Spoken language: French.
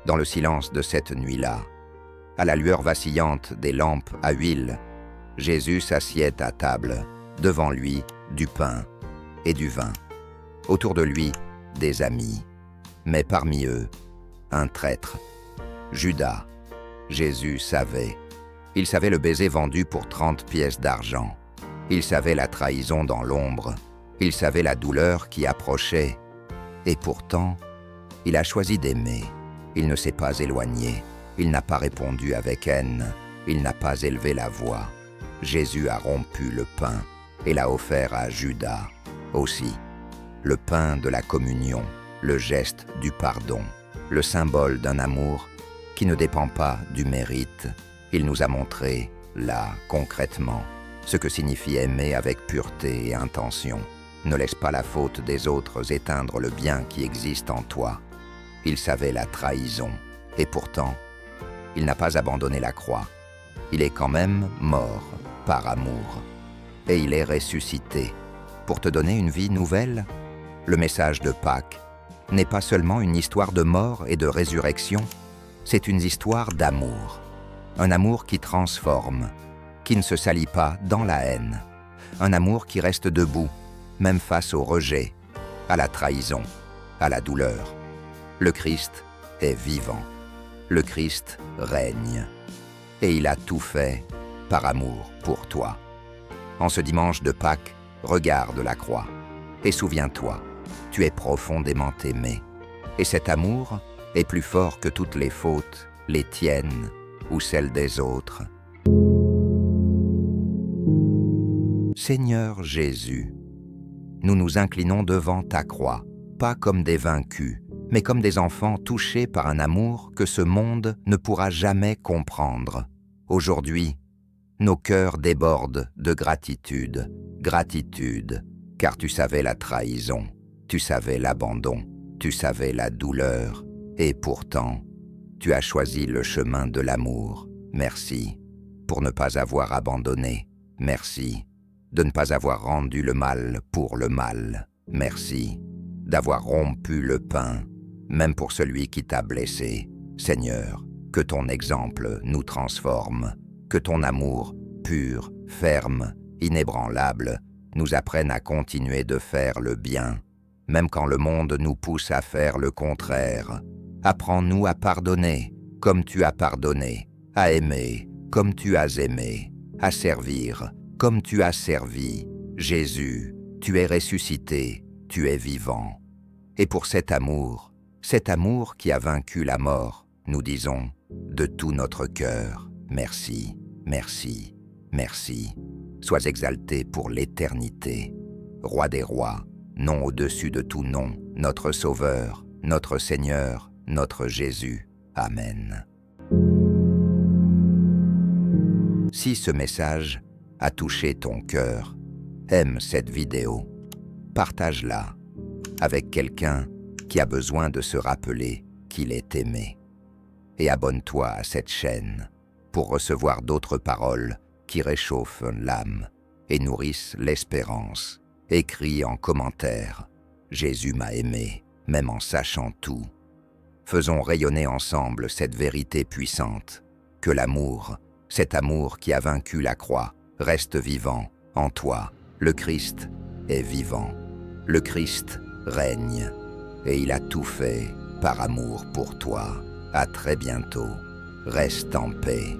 Dans le silence de cette nuit-là, à la lueur vacillante des lampes à huile, Jésus s'assied à table, devant lui du pain et du vin. Autour de lui, des amis, mais parmi eux, un traître, Judas. Jésus savait. Il savait le baiser vendu pour 30 pièces d'argent. Il savait la trahison dans l'ombre. Il savait la douleur qui approchait. Et pourtant, il a choisi d'aimer. Il ne s'est pas éloigné. Il n'a pas répondu avec haine. Il n'a pas élevé la voix. Jésus a rompu le pain et l'a offert à Judas aussi. Le pain de la communion, le geste du pardon, le symbole d'un amour qui ne dépend pas du mérite. Il nous a montré, là, concrètement, ce que signifie aimer avec pureté et intention. Ne laisse pas la faute des autres éteindre le bien qui existe en toi. Il savait la trahison, et pourtant, il n'a pas abandonné la croix. Il est quand même mort par amour. Et il est ressuscité. Pour te donner une vie nouvelle, le message de Pâques n'est pas seulement une histoire de mort et de résurrection, c'est une histoire d'amour. Un amour qui transforme, qui ne se salit pas dans la haine. Un amour qui reste debout, même face au rejet, à la trahison, à la douleur. Le Christ est vivant. Le Christ règne. Et il a tout fait par amour pour toi. En ce dimanche de Pâques, regarde la croix et souviens-toi, tu es profondément aimé. Et cet amour est plus fort que toutes les fautes, les tiennes ou celles des autres. Seigneur Jésus, nous nous inclinons devant ta croix, pas comme des vaincus, mais comme des enfants touchés par un amour que ce monde ne pourra jamais comprendre. Aujourd'hui, nos cœurs débordent de gratitude, gratitude, car tu savais la trahison, tu savais l'abandon, tu savais la douleur, et pourtant, tu as choisi le chemin de l'amour. Merci pour ne pas avoir abandonné. Merci de ne pas avoir rendu le mal pour le mal. Merci d'avoir rompu le pain, même pour celui qui t'a blessé. Seigneur, que ton exemple nous transforme, que ton amour pur, ferme, inébranlable, nous apprenne à continuer de faire le bien, même quand le monde nous pousse à faire le contraire. Apprends-nous à pardonner comme tu as pardonné, à aimer comme tu as aimé, à servir comme tu as servi. Jésus, tu es ressuscité, tu es vivant. Et pour cet amour qui a vaincu la mort, nous disons de tout notre cœur, merci, merci, merci. Sois exalté pour l'éternité. Roi des rois, nom au-dessus de tout nom, notre Sauveur, notre Seigneur, notre Jésus. Amen. Si ce message a touché ton cœur, aime cette vidéo, partage-la avec quelqu'un qui a besoin de se rappeler qu'il est aimé. Et abonne-toi à cette chaîne pour recevoir d'autres paroles qui réchauffent l'âme et nourrissent l'espérance. Écris en commentaire « Jésus m'a aimé, même en sachant tout ». Faisons rayonner ensemble cette vérité puissante, que l'amour, cet amour qui a vaincu la croix, reste vivant en toi. Le Christ est vivant. Le Christ règne. Et il a tout fait par amour pour toi. À très bientôt. Reste en paix.